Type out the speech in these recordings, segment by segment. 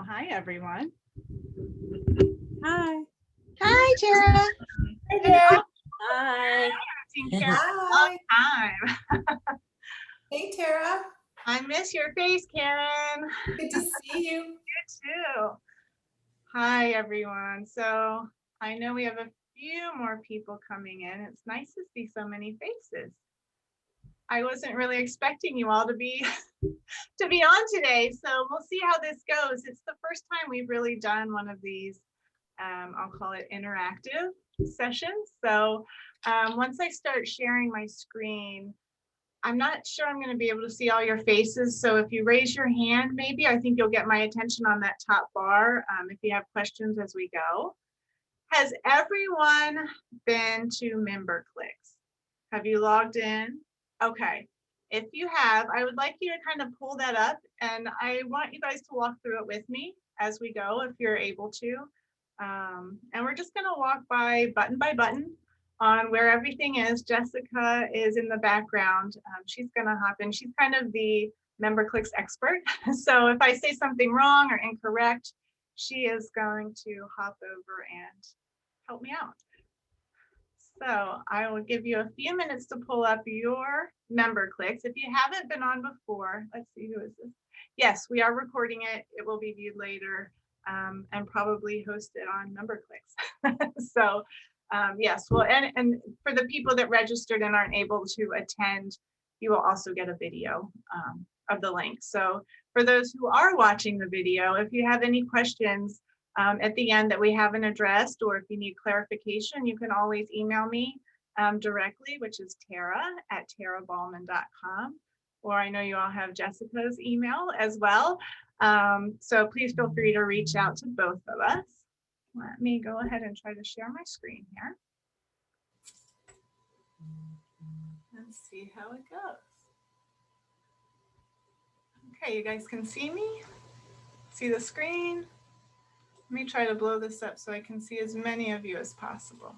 hi everyone. Hi. Hi, Tara. Hi there. Hi. Hi. Time. Hey, Tara. I miss your face, Karen. Good to see you. You too. Hi everyone. So I know we have a few more people coming in. It's nice to see so many faces. I wasn't really expecting you all to be on today, so we'll see how this goes. It's the first time we've really done one of these, I'll call it interactive sessions. So once I start sharing my screen, I'm not sure I'm going to be able to see all your faces. So if you raise your hand, maybe I think you'll get my attention on that top bar if you have questions as we go. Has everyone been to MemberClicks? Have you logged in? Okay. If you have, I would like you to kind of pull that up, and I want you guys to walk through it with me as we go, if you're able to. And we're just going to walk by button on where everything is. Jessica is in the background. She's going to hop in. She's kind of the MemberClicks expert. So if I say something wrong or incorrect, she is going to hop over and help me out. So I will give you a few minutes to pull up your MemberClicks. If you haven't been on before, let's see, who is this? Yes, we are recording it. It will be viewed later and probably hosted on MemberClicks. So yes, well, and for the people that registered and aren't able to attend, you will also get a video of the link. So for those who are watching the video, if you have any questions at the end that we haven't addressed, or if you need clarification, you can always email me directly, which is tara@taraballman.com. Or I know you all have Jessica's email as well. So please feel free to reach out to both of us. Let me go ahead and try to share my screen here. Let's see how it goes. Okay, you guys can see me? See the screen? Let me try to blow this up so I can see as many of you as possible.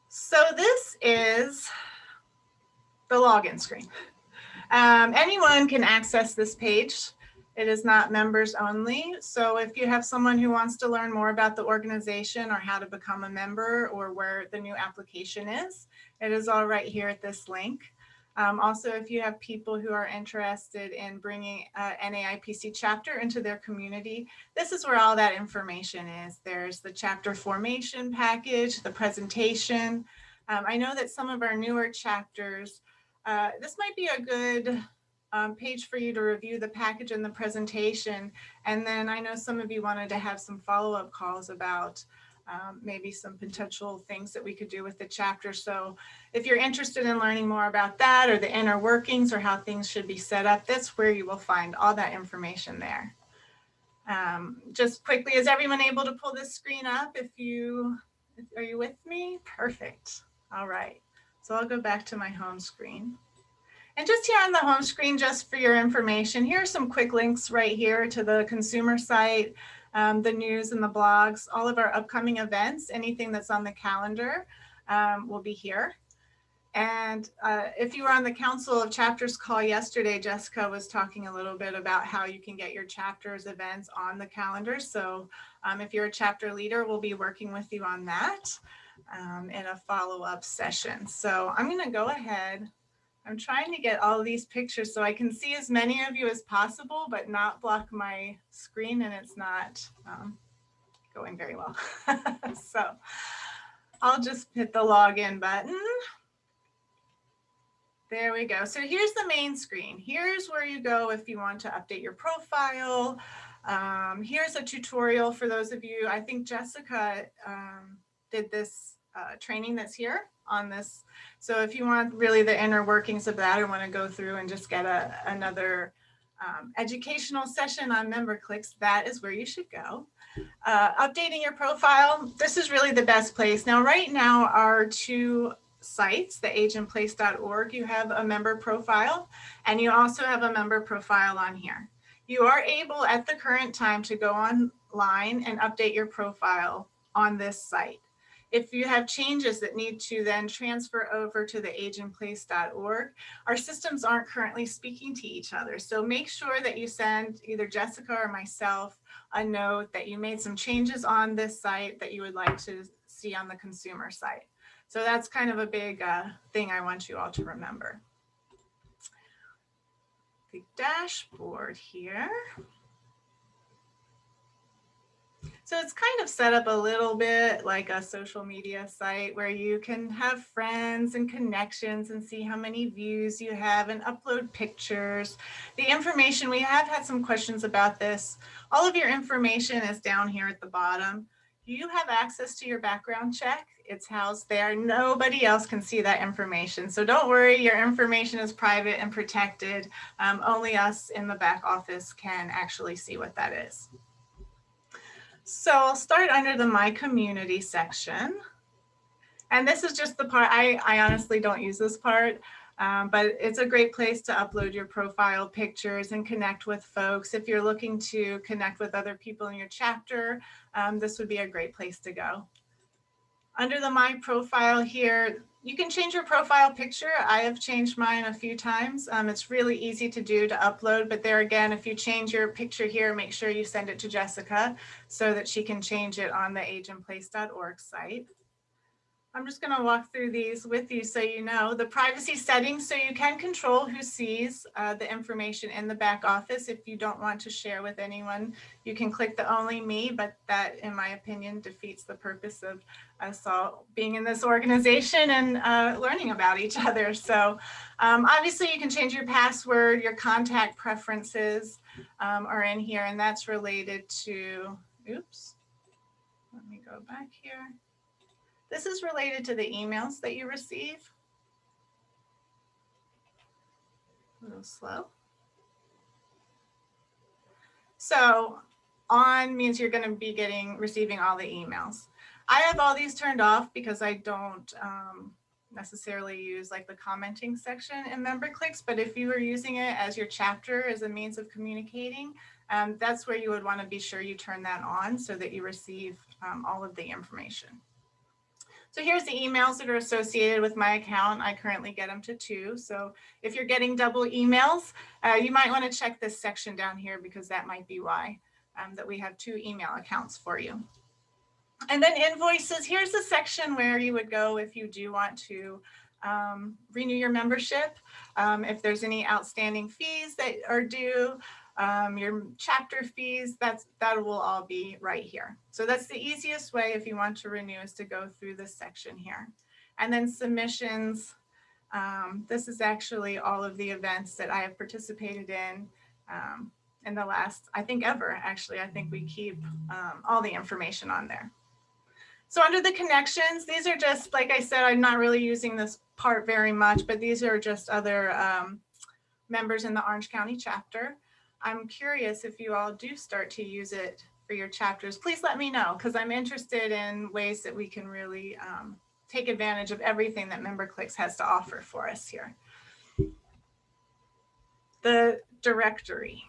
So this is the login screen. Anyone can access this page. It is not members only. So if you have someone who wants to learn more about the organization or how to become a member or where the new application is, it is all right here at this link. Also, if you have people who are interested in bringing NAIPC chapter into their community, this is where all that information is. There's the chapter formation package, the presentation. I know that some of our newer chapters, this might be a good page for you to review the package and the presentation. And then I know some of you wanted to have some follow-up calls about maybe some potential things that we could do with the chapter. So if you're interested in learning more about that or the inner workings or how things should be set up, that's where you will find all that information there. Just quickly, is everyone able to pull this screen up? Are you with me? Perfect. All right. So I'll go back to my home screen. And just here on the home screen, just for your information, here are some quick links right here to the consumer site, the news and the blogs, all of our upcoming events, anything that's on the calendar will be here. And if you were on the Council of Chapters call yesterday, Jessica was talking a little bit about how you can get your chapter's events on the calendar. So if you're a chapter leader, we'll be working with you on that in a follow-up session. So I'm going to go ahead. I'm trying to get all of these pictures so I can see as many of you as possible, but not block my screen, and it's not going very well. So I'll just hit the login button. There we go. So here's the main screen. Here's where you go if you want to update your profile. Here's a tutorial for those of you. I think Jessica did this training that's here on this. So if you want really the inner workings of that or want to go through and just get another educational session on MemberClicks, that is where you should go. Updating your profile, this is really the best place. Now, right now, our two sites, the ageandplace.org, you have a member profile, and you also have a member profile on here. You are able at the current time to go online and update your profile on this site. If you have changes that need to then transfer over to the ageinplace.org, our systems aren't currently speaking to each other. So make sure that you send either Jessica or myself a note that you made some changes on this site that you would like to see on the consumer site. So that's kind of a big thing I want you all to remember. The dashboard here. So it's kind of set up a little bit like a social media site where you can have friends and connections and see how many views you have and upload pictures. The information, we have had some questions about this. All of your information is down here at the bottom. You have access to your background check. It's housed there. Nobody else can see that information. So don't worry, your information is private and protected. Only us in the back office can actually see what that is. So I'll start under the My Community section. And this is just the part, I honestly don't use this part, but it's a great place to upload your profile pictures and connect with folks. If you're looking to connect with other people in your chapter, this would be a great place to go. Under the My Profile here, you can change your profile picture. I have changed mine a few times. It's really easy to do to upload, but there again, if you change your picture here, make sure you send it to Jessica so that she can change it on the ageinplace.org site. I'm just going to walk through these with you so you know the privacy settings, so you can control who sees the information in the back office. If you don't want to share with anyone, you can click the Only Me, but that, in my opinion, defeats the purpose of us all being in this organization and learning about each other. So obviously you can change your password, your contact preferences are in here, and that's related to, oops, let me go back here. This is related to the emails that you receive. A little slow. So on means you're going to be receiving all the emails. I have all these turned off because I don't necessarily use like the commenting section in MemberClicks, but if you were using it as your chapter as a means of communicating, that's where you would want to be sure you turn that on so that you receive all of the information. So here's the emails that are associated with my account. I currently get them to 2. So if you're getting double emails, you might want to check this section down here because that might be why that we have 2 email accounts for you. And then invoices, here's the section where you would go if you do want to renew your membership. If there's any outstanding fees that are due, your chapter fees, that will all be right here. So that's the easiest way if you want to renew is to go through this section here. And then submissions, this is actually all of the events that I have participated in the last, I think ever, actually. I think we keep all the information on there. So under the connections, these are just, like I said, I'm not really using this part very much, but these are just other members in the Orange County chapter. I'm curious if you all do start to use it for your chapters, please let me know because I'm interested in ways that we can really take advantage of everything that MemberClicks has to offer for us here. The directory.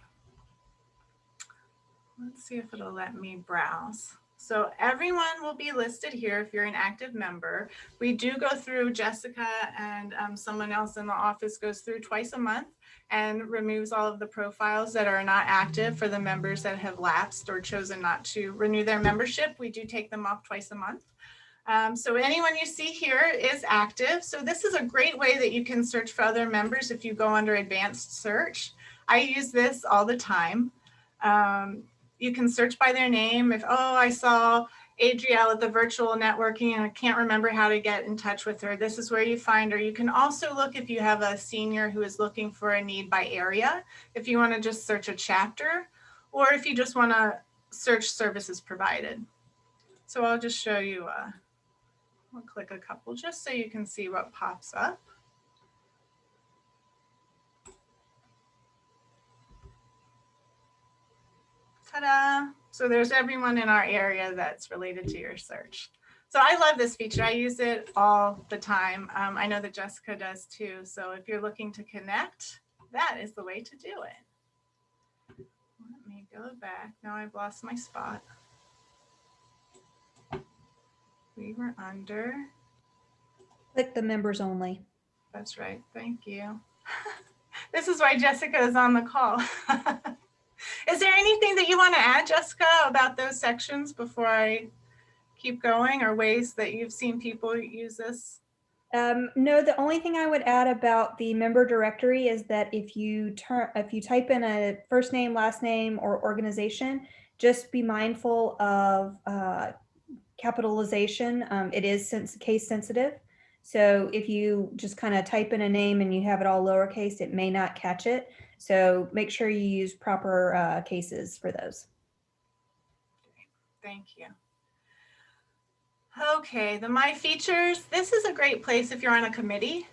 Let's see if it'll let me browse. So everyone will be listed here if you're an active member. We do go through, Jessica and someone else in the office goes through twice a month and removes all of the profiles that are not active for the members that have lapsed or chosen not to renew their membership. We do take them off twice a month. So anyone you see here is active. So this is a great way that you can search for other members if you go under advanced search. I use this all the time. You can search by their name. If, oh, I saw Adrielle at the virtual networking and I can't remember how to get in touch with her, this is where you find her. You can also look if you have a senior who is looking for a need by area, if you want to just search a chapter, or if you just want to search services provided. So I'll just show you, I'll click a couple just so you can see what pops up. Ta-da! So there's everyone in our area that's related to your search. So I love this feature. I use it all the time. I know that Jessica does too. So if you're looking to connect, that is the way to do it. Let me go back. Now I've lost my spot. We were under, Click the members only. that's right, thank you. This is why Jessica is on the call. Is there anything that you want to add, Jessica, about those sections before I keep going, or ways that you've seen people use this? No, the only thing I would add about the member directory is that if you type in a first name, last name, or organization, just be mindful of capitalization. It is case sensitive. So if you just kind of type in a name and you have it all lowercase, it may not catch it. So make sure you use proper cases for those. Thank you. Okay, the My Features. This is a great place if you're on a committee.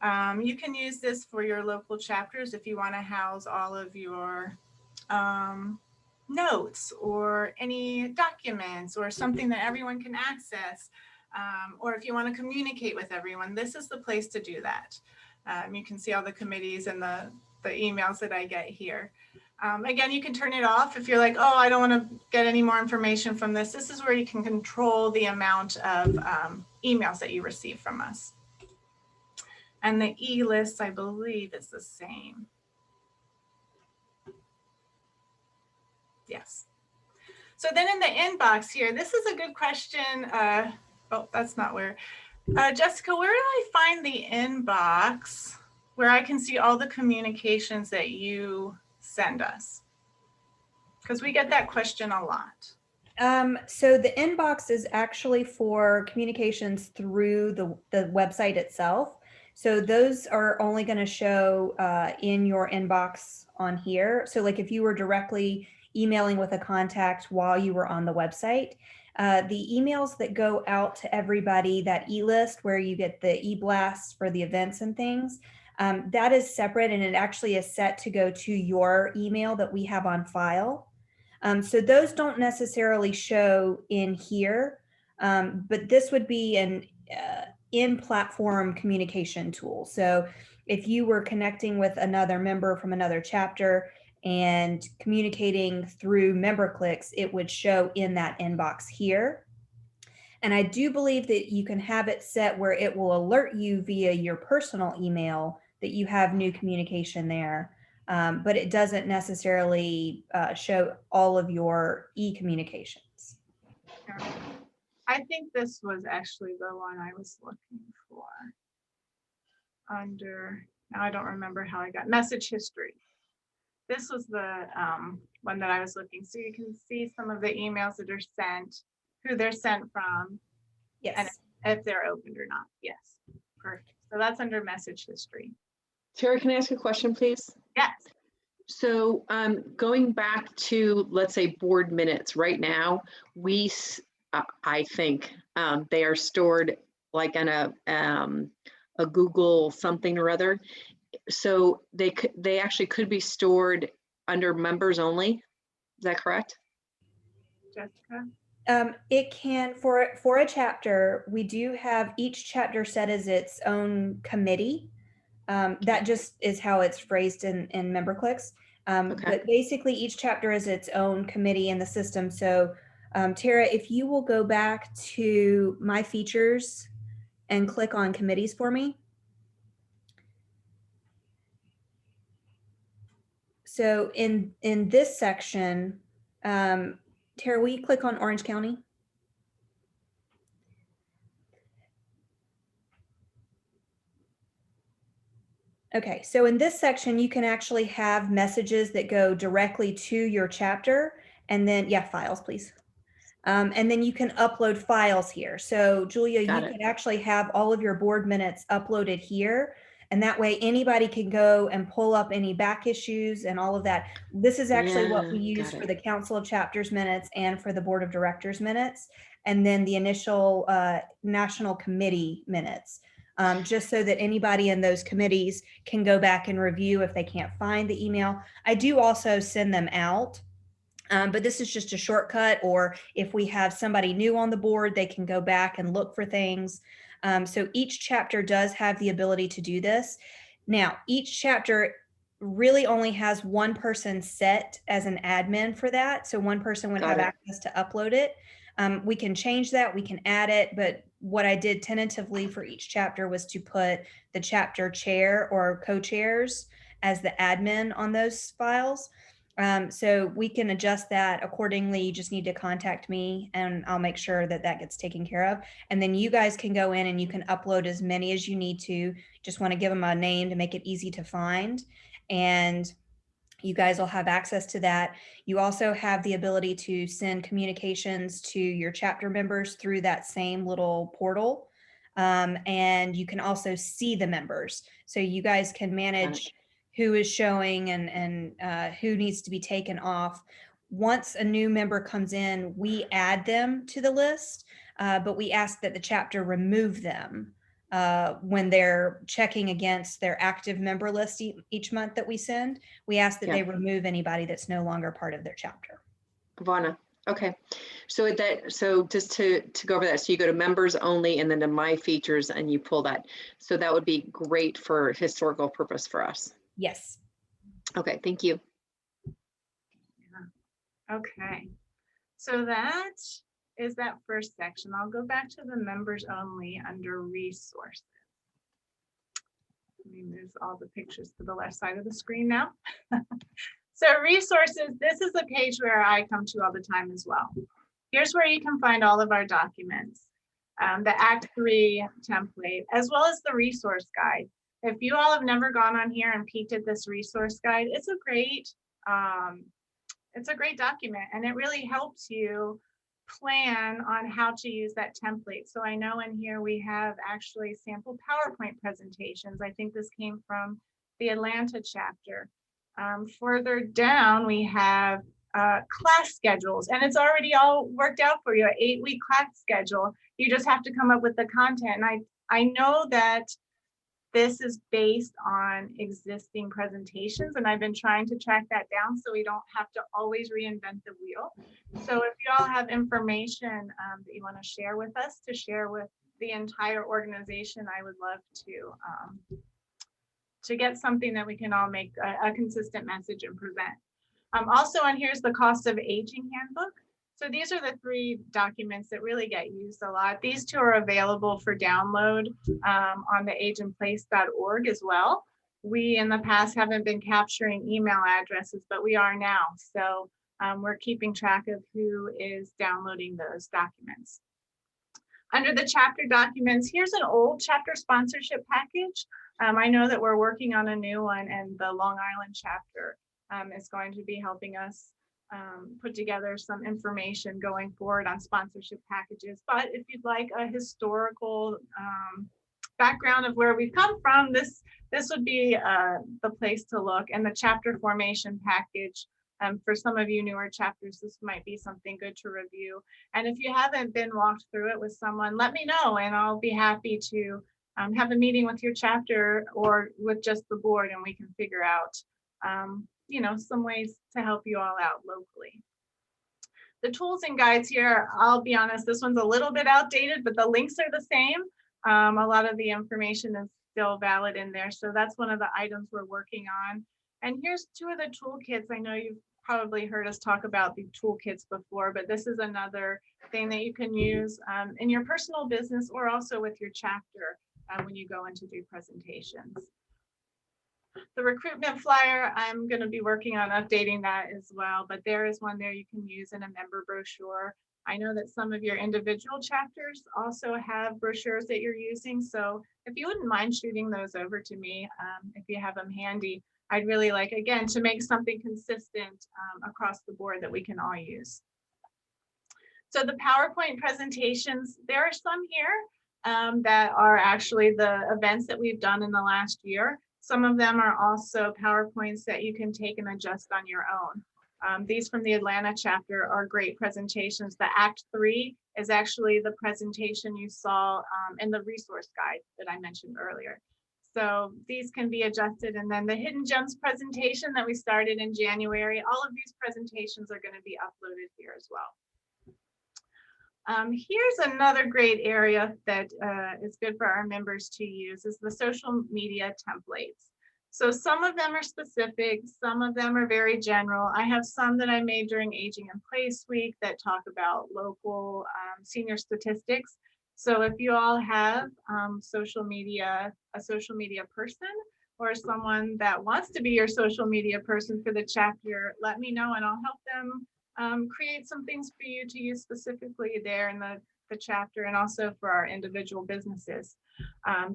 You can use this for your local chapters if you want to house all of your notes or any documents or something that everyone can access. Or if you want to communicate with everyone, this is the place to do that. You can see all the committees and the emails that I get here. Again, you can turn it off if you're like, oh, I don't want to get any more information from this. This is where you can control the amount of emails that you receive from us. And the e-list, I believe, is the same. Yes. So then in the inbox here, this is a good question. Oh, that's not where. Jessica, where do I find the inbox where I can see all the communications that you send us? Because we get that question a lot. So the inbox is actually for communications through the website itself. So those are only going to show in your inbox on here. So like if you were directly emailing with a contact while you were on the website, the emails that go out to everybody, that e-list where you get the e-blasts for the events and things, that is separate, and it actually is set to go to your email that we have on file. So those don't necessarily show in here, but this would be an in-platform communication tool. So if you were connecting with another member from another chapter and communicating through MemberClicks, it would show in that inbox here. And I do believe that you can have it set where it will alert you via your personal email that you have new communication there. But it doesn't necessarily show all of your e-communications. I think this was actually the one I was looking for. Under, now I don't remember how I got message history. This was the one that I was looking. So you can see some of the emails that are sent, who they're sent from, Yes. and if they're opened or not. Yes, perfect. So that's under message history. Tara, can I ask a question, please? Yes. So going back to, let's say, board minutes right now, I think they are stored like on a Google something or other. So they actually could be stored under members only. Is that correct? Jessica? It can, for a chapter, we do have each chapter set as its own committee. That just is how it's phrased in MemberClicks. Okay. But basically each chapter is its own committee in the system. So Tara, if you will go back to My Features and click on committees for me. So in this section, Tara, will you click on Orange County? Okay, so in this section, you can actually have messages that go directly to your chapter, and then, yeah, files, please. And then you can upload files here. So Julia, you could actually have all of your board minutes uploaded here, and that way anybody can go and pull up any back issues and all of that. This is actually what we use for the Council of Chapters minutes and for the Board of Directors minutes, and then the initial National Committee minutes. Just so that anybody in those committees can go back and review if they can't find the email. I do also send them out, but this is just a shortcut, or if we have somebody new on the board, they can go back and look for things. So each chapter does have the ability to do this. Now, each chapter really only has one person set as an admin for that. So one person would have access to upload it. We can change that, we can add it, but what I did tentatively for each chapter was to put the chapter chair or co-chairs as the admin on those files. So we can adjust that accordingly. You just need to contact me and I'll make sure that that gets taken care of. And then you guys can go in and you can upload as many as you need to. Just want to give them a name to make it easy to find. And you guys will have access to that. You also have the ability to send communications to your chapter members through that same little portal. And you can also see the members. So you guys can manage who is showing and who needs to be taken off. Once a new member comes in, we add them to the list, but we ask that the chapter remove them when they're checking against their active member list each month that we send. We ask that they remove anybody that's no longer part of their chapter. Ivana, okay. So just to go over that, so you go to members only and then to my features and you pull that. So that would be great for historical purpose for us. Yes. Okay, thank you. Okay, so that is that first section. I'll go back to the members only under resources. Let me move all the pictures to the left side of the screen now. So resources, this is a page where I come to all the time as well. Here's where you can find all of our documents, the Act 3 template, as well as the resource guide. If you all have never gone on here and peeked at this resource guide, it's a great document, and it really helps you plan on how to use that template. So I know in here we have actually sample PowerPoint presentations. I think this came from the Atlanta chapter. Further down, we have class schedules, and it's already all worked out for you, an 8-week class schedule. You just have to come up with the content. And I know that this is based on existing presentations, and I've been trying to track that down so we don't have to always reinvent the wheel. So if you all have information that you want to share with us, to share with the entire organization, I would love to get something that we can all make a consistent message and present. Also, and here's the Cost of Aging Handbook. So these are the 3 documents that really get used a lot. These 2 are available for download on the ageandplace.org as well. We in the past haven't been capturing email addresses, but we are now. So we're keeping track of who is downloading those documents. Under the chapter documents, here's an old chapter sponsorship package. I know that we're working on a new one, and the Long Island chapter is going to be helping us put together some information going forward on sponsorship packages. But if you'd like a historical background of where we've come from, this would be the place to look. And the chapter formation package, for some of you newer chapters, this might be something good to review. And if you haven't been walked through it with someone, let me know, and I'll be happy to have a meeting with your chapter or with just the board, and we can figure out some ways to help you all out locally. The tools and guides here, I'll be honest, this one's a little bit outdated, but the links are the same. A lot of the information is still valid in there. So that's one of the items we're working on. And here's 2 of the toolkits. I know you've probably heard us talk about the toolkits before, but this is another thing that you can use in your personal business or also with your chapter when you go in to do presentations. The recruitment flyer, I'm going to be working on updating that as well, but there is one there you can use in a member brochure. I know that some of your individual chapters also have brochures that you're using, so if you wouldn't mind shooting those over to me, if you have them handy, I'd really like, again, to make something consistent across the board that we can all use. So the PowerPoint presentations, there are some here that are actually the events that we've done in the last year. Some of them are also PowerPoints that you can take and adjust on your own. These from the Atlanta chapter are great presentations. The Act 3 is actually the presentation you saw in the resource guide that I mentioned earlier. So these can be adjusted. And then the Hidden Gems presentation that we started in January, all of these presentations are going to be uploaded here as well. Here's another great area that is good for our members to use is the social media templates. So some of them are specific, some of them are very general. I have some that I made during Aging in Place Week that talk about local senior statistics. So if you all have social media, a social media person, or someone that wants to be your social media person for the chapter, let me know and I'll help them create some things for you to use specifically there in the chapter and also for our individual businesses.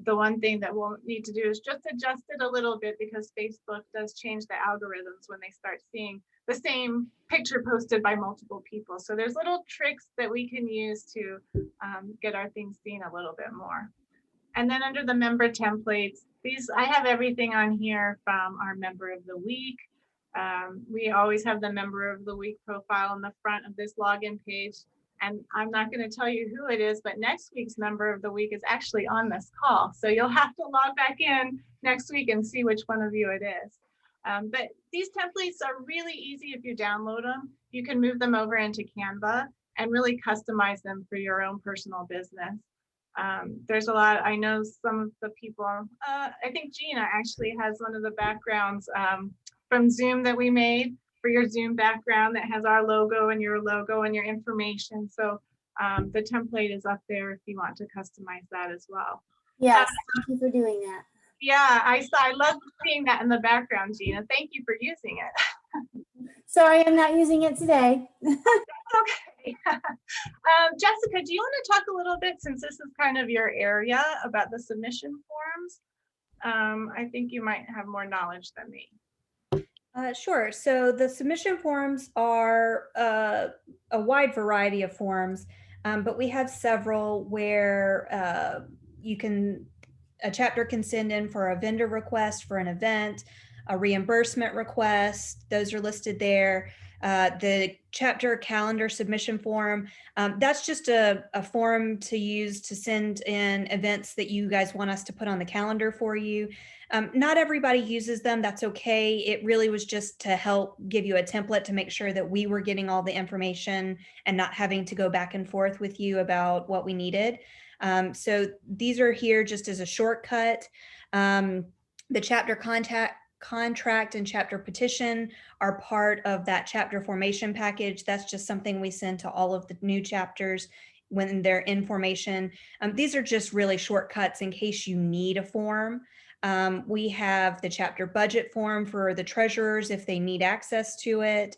The one thing that we'll need to do is just adjust it a little bit because Facebook does change the algorithms when they start seeing the same picture posted by multiple people. So there's little tricks that we can use to get our things seen a little bit more. And then under the member templates, these, I have everything on here from our member of the week. We always have the member of the week profile on the front of this login page. And I'm not going to tell you who it is, but next week's member of the week is actually on this call. So you'll have to log back in next week and see which one of you it is. But these templates are really easy if you download them. You can move them over into Canva and really customize them for your own personal business. There's a lot, I know some of the people, I think Gina actually has one of the backgrounds from Zoom that we made for your Zoom background that has our logo and your information. So the template is up there if you want to customize that as well. Yes, thank you for doing that. Yeah, I love seeing that in the background, Gina. Thank you for using it. Sorry, I'm not using it today. Okay. Jessica, do you want to talk a little bit, since this is kind of your area, about the submission forms? I think you might have more knowledge than me. Sure. So the submission forms are a wide variety of forms, but we have several where a chapter can send in for a vendor request for an event, a reimbursement request. Those are listed there. The chapter calendar submission form, that's just a form to use to send in events that you guys want us to put on the calendar for you. Not everybody uses them. That's okay. It really was just to help give you a template to make sure that we were getting all the information and not having to go back and forth with you about what we needed. So these are here just as a shortcut. The chapter contract and chapter petition are part of that chapter formation package. That's just something we send to all of the new chapters when they're in formation. These are just really shortcuts in case you need a form. We have the chapter budget form for the treasurers if they need access to it.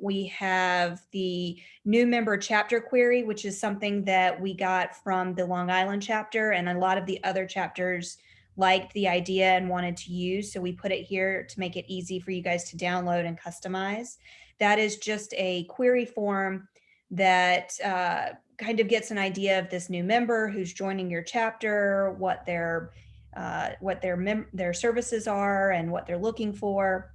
We have the new member chapter query, which is something that we got from the Long Island chapter, and a lot of the other chapters liked the idea and wanted to use. So we put it here to make it easy for you guys to download and customize. That is just a query form that kind of gets an idea of this new member who's joining your chapter, what their services are and what they're looking for.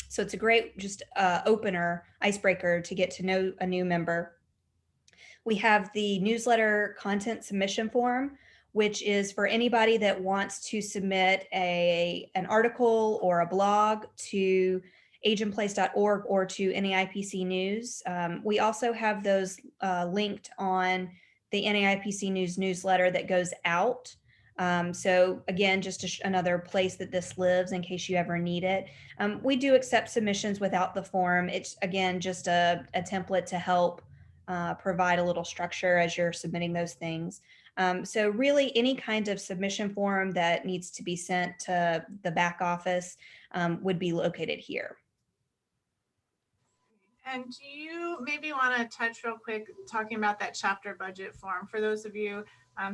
So it's a great just opener, icebreaker to get to know a new member. We have the newsletter content submission form, which is for anybody that wants to submit an article or a blog to ageinplace.org or to NAIPC News. We also have those linked on the NAIPC News newsletter that goes out. So again, just another place that this lives in case you ever need it. We do accept submissions without the form. It's again, just a template to help provide a little structure as you're submitting those things. So really any kind of submission form that needs to be sent to the back office would be located here. And do you maybe want to touch real quick talking about that chapter budget form for those of you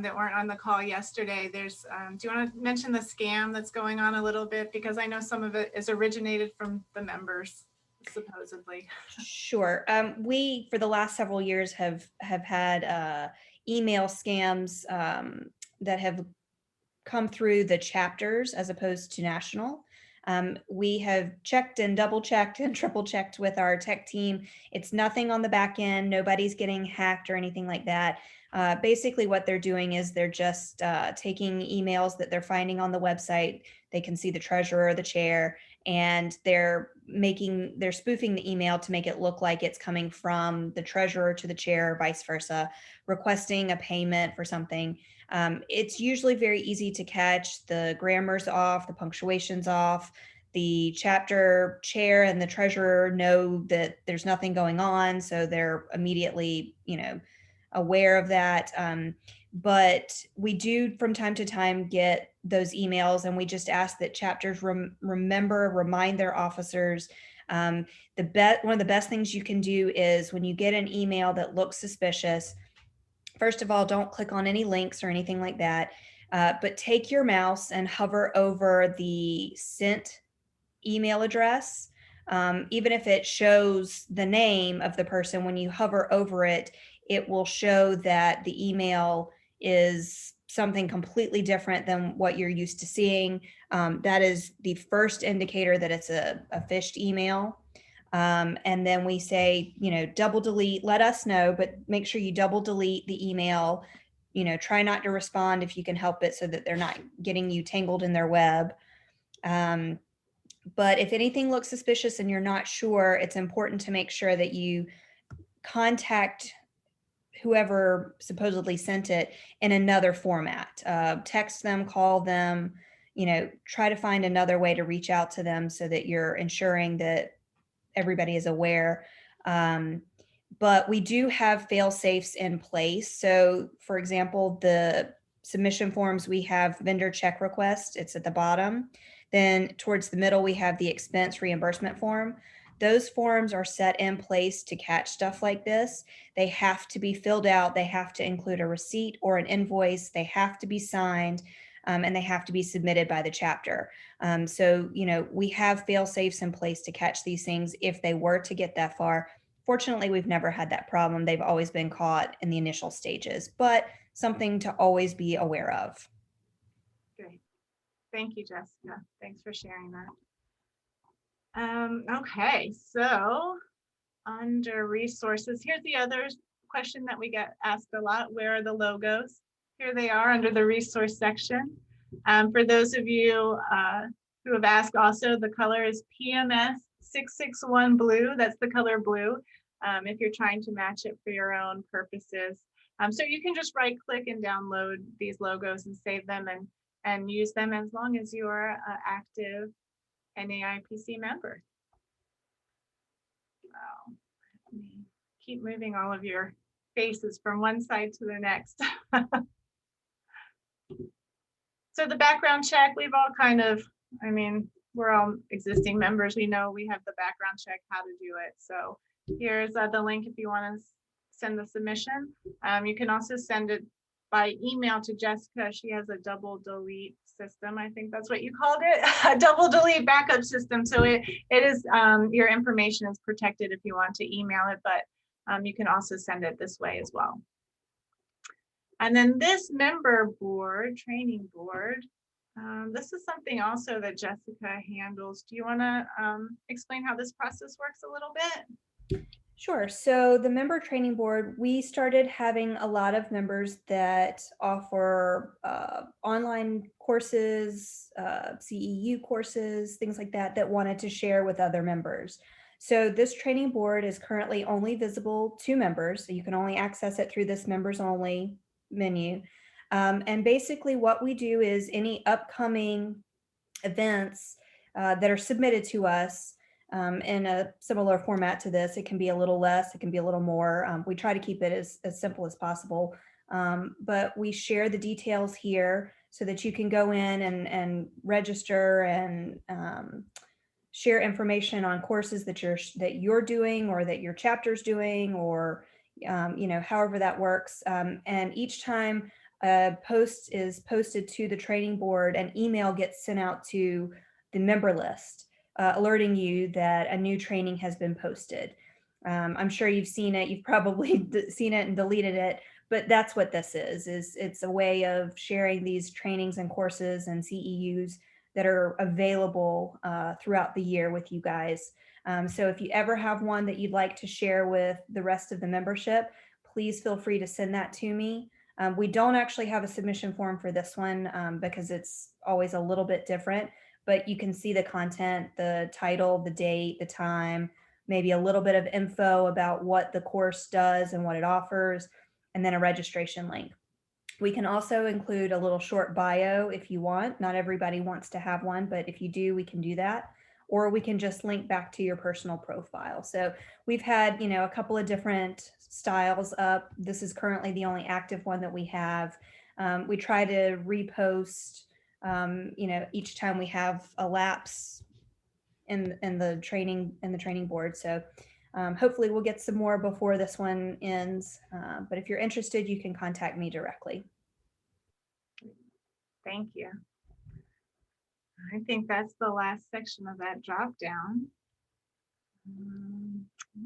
that weren't on the call yesterday? There's do you want to mention the scam that's going on a little bit, because I know some of it is originated from the members supposedly. Sure. We for the last several years have had email scams that have come through the chapters as opposed to national. We have checked and double checked and triple checked with our tech team. It's nothing on the back end. Nobody's getting hacked or anything like that. Basically what they're doing is they're just taking emails that they're finding on the website. They can see the treasurer or the chair, and they're spoofing the email to make it look like it's coming from the treasurer to the chair or vice versa, requesting a payment for something. It's usually very easy to catch. The grammar's off, the punctuation's off. The chapter chair and the treasurer know that there's nothing going on, so they're immediately, aware of that. But we do from time to time get those emails, and we just ask that chapters remind their officers. One of the best things you can do is when you get an email that looks suspicious, first of all, don't click on any links or anything like that, but take your mouse and hover over the sent email address. Even if it shows the name of the person, when you hover over it, it will show that the email is something completely different than what you're used to seeing. That is the first indicator that it's a phished email. And then we say, double delete, let us know, but make sure you double delete the email. Try not to respond if you can help it, so that they're not getting you tangled in their web. But if anything looks suspicious and you're not sure, it's important to make sure that you contact whoever supposedly sent it in another format. Text them, call them, try to find another way to reach out to them so that you're ensuring that everybody is aware. But we do have fail safes in place. So for example, the submission forms, we have vendor check request. It's at the bottom. Then towards the middle, we have the expense reimbursement form. Those forms are set in place to catch stuff like this. They have to be filled out. They have to include a receipt or an invoice. They have to be signed, and they have to be submitted by the chapter. So, we have fail safes in place to catch these things if they were to get that far. Fortunately, we've never had that problem. They've always been caught in the initial stages, but something to always be aware of. Great. Thank you, Jessica. Thanks for sharing that. Okay, so under resources, here's the other question that we get asked a lot. Where are the logos? Here they are under the resource section. For those of you who have asked also, the color is PMS 661 blue. That's the color blue. If you're trying to match it for your own purposes. So you can just right click and download these logos and save them and use them as long as you're an active NAIPC member. Wow. Let me keep moving all of your faces from one side to the next. So the background check, we've all we're all existing members. We know we have the background check, how to do it. So here's the link if you want to send the submission. You can also send it by email to Jessica. She has a double delete system. I think that's what you called it, a double delete backup system. So it is, your information is protected if you want to email it, but you can also send it this way as well. And then this member board, training board, this is something also that Jessica handles. Do you want to explain how this process works a little bit? Sure. So the member training board, we started having a lot of members that offer online courses, CEU courses, things like that, that wanted to share with other members. So this training board is currently only visible to members. So you can only access it through this members only menu. And basically what we do is any upcoming events that are submitted to us in a similar format to this. It can be a little less, it can be a little more. We try to keep it as simple as possible, but we share the details here so that you can go in and register and share information on courses that you're doing or that your chapter's doing, or however that works. And each time a post is posted to the training board, an email gets sent out to the member list, alerting you that a new training has been posted. I'm sure you've seen it. You've probably seen it and deleted it, but that's what this is it's a way of sharing these trainings and courses and CEUs that are available throughout the year with you guys. So if you ever have one that you'd like to share with the rest of the membership, please feel free to send that to me. We don't actually have a submission form for this one because it's always a little bit different, but you can see the content, the title, the date, the time, maybe a little bit of info about what the course does and what it offers, and then a registration link. We can also include a little short bio if you want. Not everybody wants to have one, but if you do, we can do that. Or we can just link back to your personal profile. So we've had, a couple of different styles up. This is currently the only active one that we have. We try to repost, each time we have a lapse in the training board. So hopefully we'll get some more before this one ends. But if you're interested, you can contact me directly. Thank you. I think that's the last section of that drop down.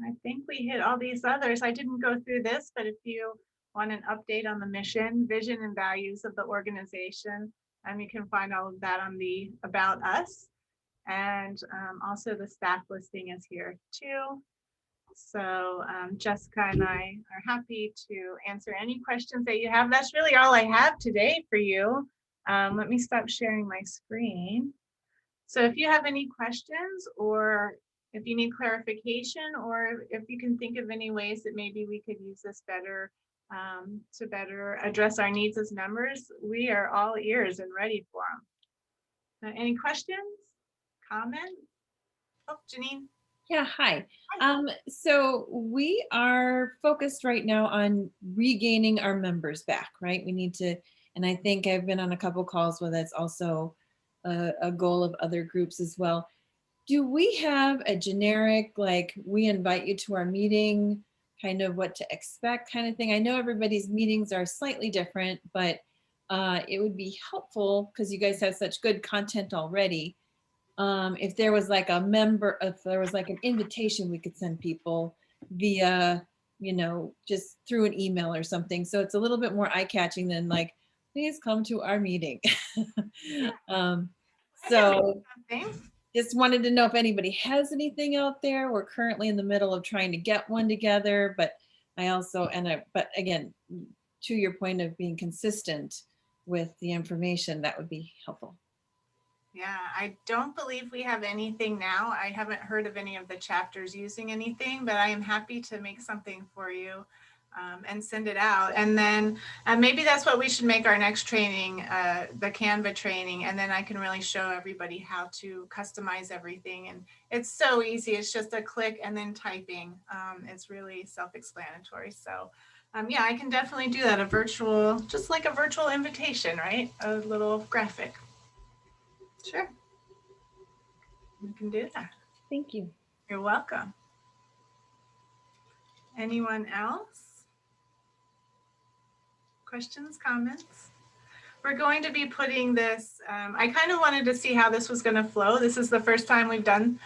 I think we hit all these others. I didn't go through this, but if you want an update on the mission, vision, and values of the organization, you can find all of that on the About Us. And also the staff listing is here too. So Jessica and I are happy to answer any questions that you have. That's really all I have today for you. Let me stop sharing my screen. So if you have any questions, or if you need clarification, or if you can think of any ways that maybe we could use this better to better address our needs as members, we are all ears and ready for them. Any questions, comments? Oh, Janine. Yeah, hi. So we are focused right now on regaining our members back, right? We need to, and I think I've been on a couple calls where that's also a goal of other groups as well. Do we have a generic, like, we invite you to our meeting, kind of what to expect kind of thing? I know everybody's meetings are slightly different, but it would be helpful because you guys have such good content already. If there was like if there was like an invitation we could send people via, just through an email or something. So it's a little bit more eye-catching than like, please come to our meeting. So just wanted to know if anybody has anything out there. We're currently in the middle of trying to get one together, but but again, to your point of being consistent with the information, that would be helpful. Yeah, I don't believe we have anything now. I haven't heard of any of the chapters using anything, but I am happy to make something for you and send it out. And then maybe that's what we should make our next training, the Canva training. And then I can really show everybody how to customize everything. And it's so easy. It's just a click and then typing. It's really self-explanatory. So yeah, I can definitely do that. Just like a virtual invitation, right? A little graphic. Sure. We can do that. Thank you. You're welcome. Anyone else? Questions, comments? We're going to be putting this, I kind of wanted to see how this was going to flow. This is the first time we've done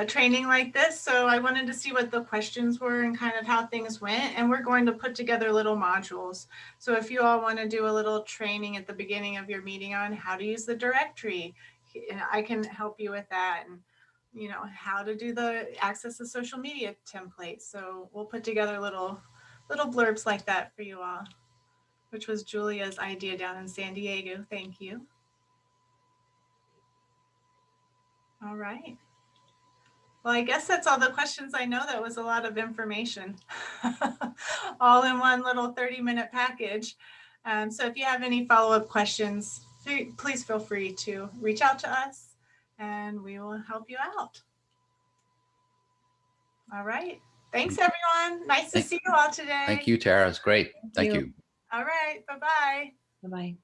training like this. So I wanted to see what the questions were and kind of how things went. And we're going to put together little modules. So if you all want to do a little training at the beginning of your meeting on how to use the directory, I can help you with that, and how to do access the social media template. So we'll put together little blurbs like that for you all, which was Julia's idea down in San Diego. Thank you. All right. Well, I guess that's all the questions. I know that was a lot of information all in one little 30-minute package. So if you have any follow-up questions, please feel free to reach out to us and we will help you out. All right. Thanks, everyone. Nice to see you all today. Thank you, Tara. It's great. Thank you. All right. Bye-bye. Bye-bye.